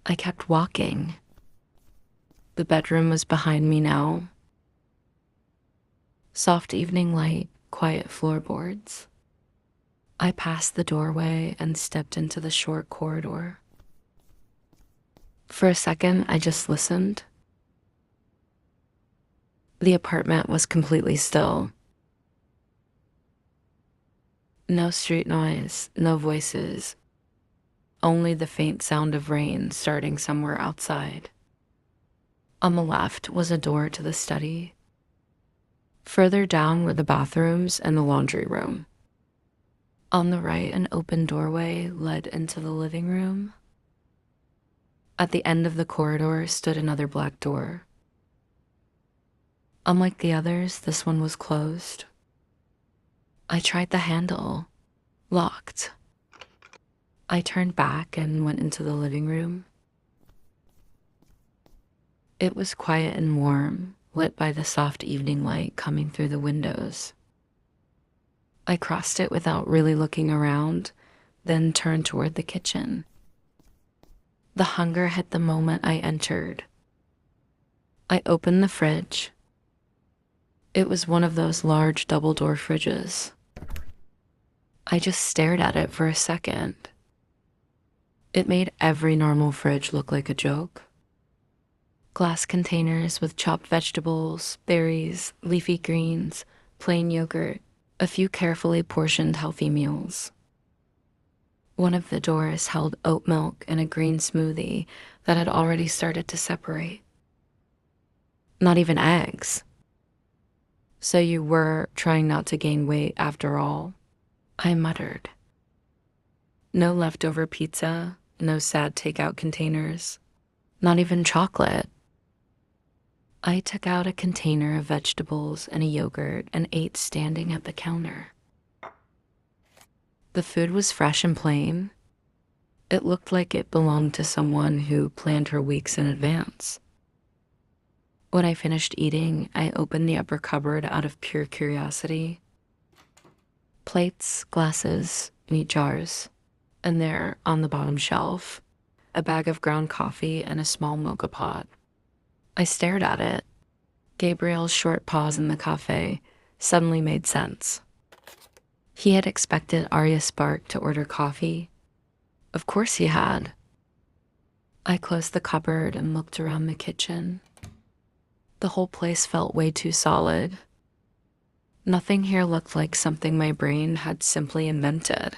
I kept walking. The bedroom was behind me now. Soft evening light, quiet floorboards. I passed the doorway and stepped into the short corridor. For a second, I just listened. The apartment was completely still. No street noise, no voices, only the faint sound of rain starting somewhere outside. On the left was a door to the study. Further down were the bathrooms and the laundry room. On the right, an open doorway led into the living room. At the end of the corridor stood another black door. Unlike the others, this one was closed. I tried the handle. Locked. I turned back and went into the living room. It was quiet and warm, lit by the soft evening light coming through the windows. I crossed it without really looking around, then turned toward the kitchen. The hunger hit the moment I entered. I opened the fridge. It was one of those large double-door fridges. I just stared at it for a second. It made every normal fridge look like a joke. Glass containers with chopped vegetables, berries, leafy greens, plain yogurt, a few carefully portioned healthy meals. One of the doors held oat milk and a green smoothie that had already started to separate. Not even eggs. So you were trying not to gain weight after all, I muttered. No leftover pizza, no sad takeout containers, not even chocolate. I took out a container of vegetables and a yogurt and ate standing at the counter. The food was fresh and plain. It looked like it belonged to someone who planned her weeks in advance. When I finished eating, I opened the upper cupboard out of pure curiosity. Plates, glasses, meat jars, and there, on the bottom shelf, a bag of ground coffee and a small mocha pot. I stared at it. Gabriel's short pause in the cafe suddenly made sense. He had expected Arya Spark to order coffee. Of course he had. I closed the cupboard and looked around the kitchen. The whole place felt way too solid. Nothing here looked like something my brain had simply invented.